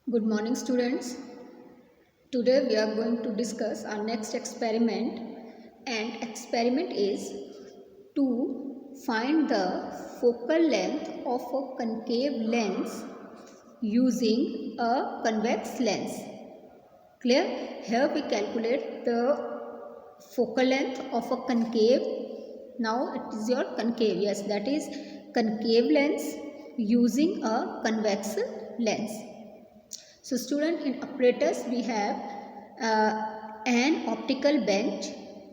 Good morning, students. Today we are going to discuss our next experiment, and experiment is to find the focal length of a concave lens using a convex lens. Clear? Here we calculate the focal length of a concave. Now it is your concave. Yes, that is concave lens using a convex lens. So student, in apparatus we have an optical bench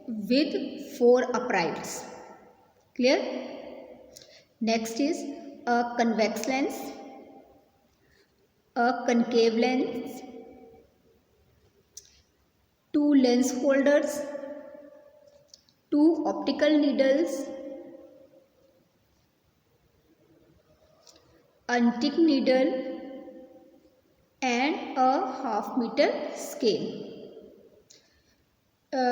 with 4 uprights. Clear? Next is a convex lens, a concave lens, 2 lens holders, 2 optical needles, antique needle, and a half meter scale.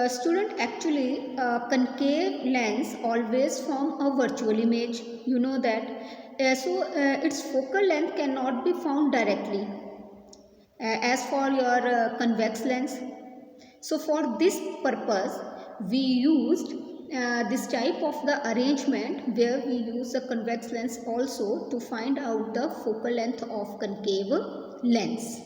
Student, actually concave lens always form a virtual image. You know that. Its focal length cannot be found directly as for your convex lens. So for this purpose we used this type of the arrangement where we use a convex lens also to find out the focal length of concave lens.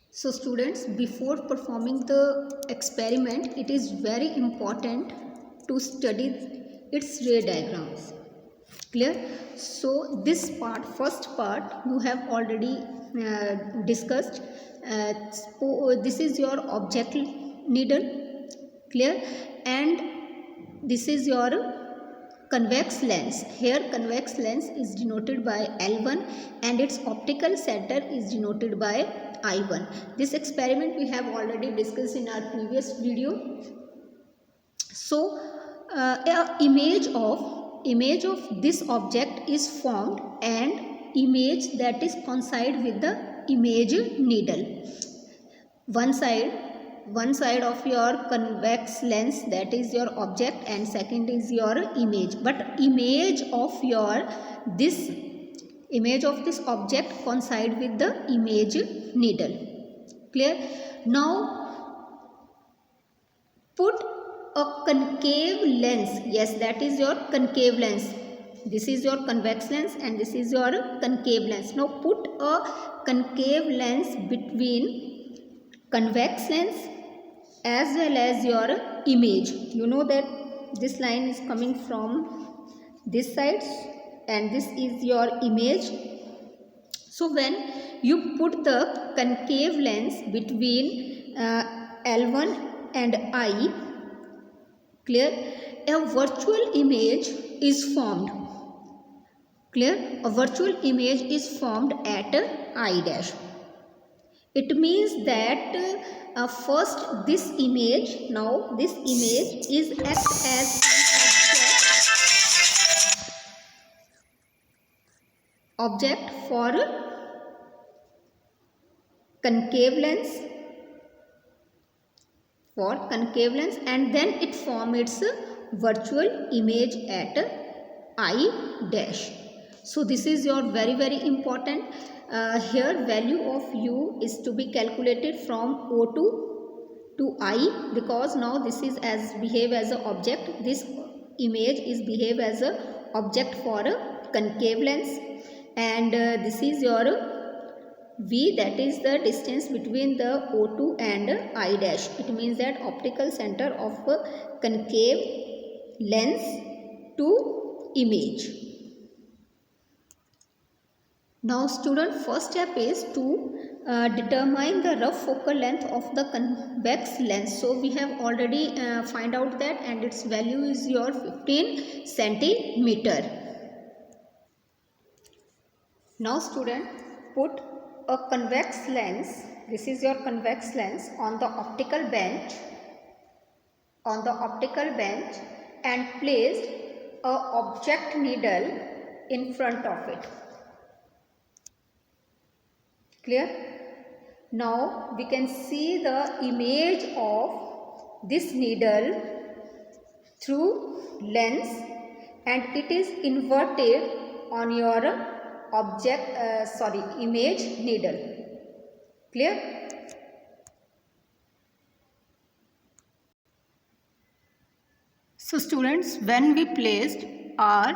So students, before performing the experiment, it is very important to study its ray diagrams. Clear? So this part, first part, you have already discussed. This is your object needle. Clear? And this is your convex lens. Here convex lens is denoted by L1 and its optical center is denoted by I1. This experiment we have already discussed in our previous video. So image of this object is formed and image that is coincide with the image needle. One side of your convex lens, that is your object, and second is your image, but image of this object coincide with the image needle. Clear? Now put a concave lens. Yes, that is your concave lens. This is your convex lens and this is your concave lens. Now put a concave lens between convex lens as well as your image. You know that this line is coming from this side and this is your image. So when you put the concave lens between L1 and I, clear, a virtual image is formed. Clear? A virtual image is formed at I dash. It means that first this image, now this image is act as an object for concave lens, and then it forms its virtual image at I dash. So this is your very important. Here value of u is to be calculated from O2 to I, because now this is behave as an object. This image is behave as an object for a concave lens, and this is your V, that is the distance between the O2 and I dash. It means that optical center of a concave lens to image. Now student, first step is to determine the rough focal length of the convex lens. So we have already find out that, and its value is your 15 centimeter. Now student, put a convex lens, this is your convex lens, on the optical bench, and placed a object needle in front of it. Clear? Now we can see the image of this needle through lens, and it is inverted on your image needle. Clear? So students, when we placed our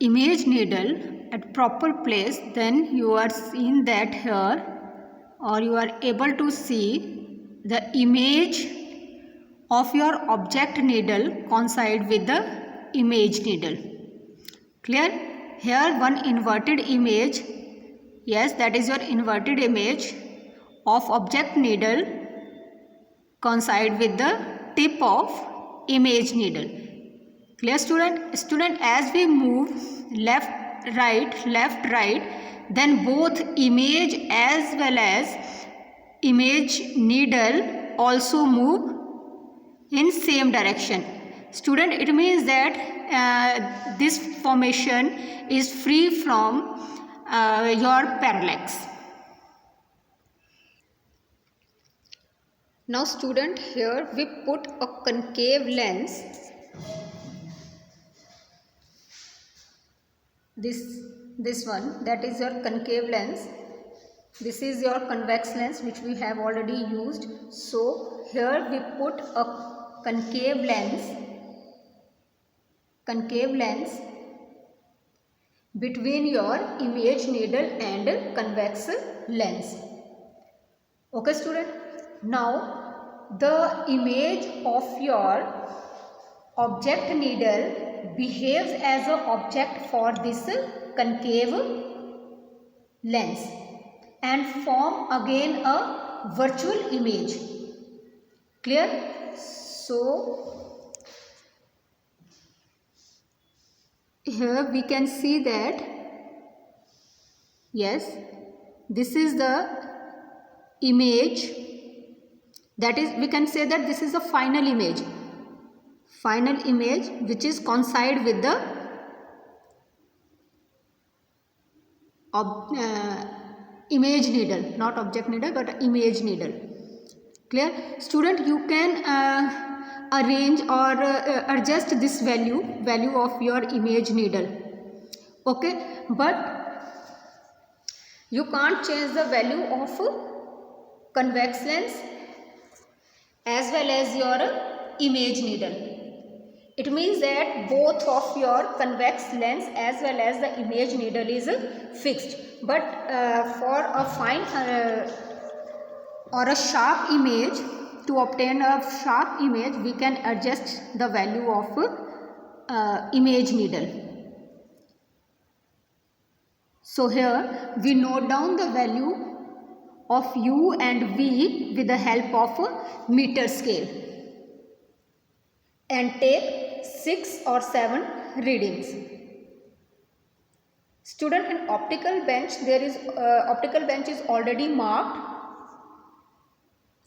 image needle at proper place, then you are seeing that here, or you are able to see the image of your object needle coincide with the image needle. Clear? Here one inverted image, yes, that is your inverted image of object needle coincide with the tip of image needle. Clear student? Student, as we move left right, then both image as well as image needle also move in same direction. Student, it means that this formation is free from your parallax. Now student, here we put a concave lens. This one, that is your concave lens. This is your convex lens which we have already used. So here we put a concave lens between your image needle and convex lens. Okay student? Now the image of your object needle behaves as an object for this concave lens and form again a virtual image. Clear? So here we can see that, yes, this is the image, that is, we can say that this is the final image which is coincide with the image needle, not object needle but image needle. Clear? Student, you can arrange or adjust this value of your image needle. Okay, but you can't change the value of convex lens as well as your image needle. It means that both of your convex lens as well as the image needle is fixed. But for a fine or a sharp image, to obtain a sharp image, we can adjust the value of image needle. So here we note down the value of U and V with the help of a meter scale and take 6 or 7 readings. Student, in optical bench there is optical bench is already marked.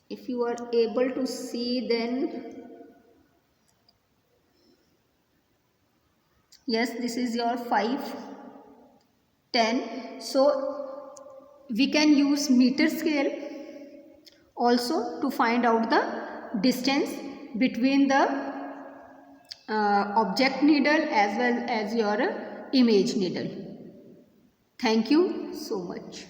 If you are able to see, then yes, this is your 5, 10. So we can use meter scale also to find out the distance between the object needle as well as your image needle. Thank you so much.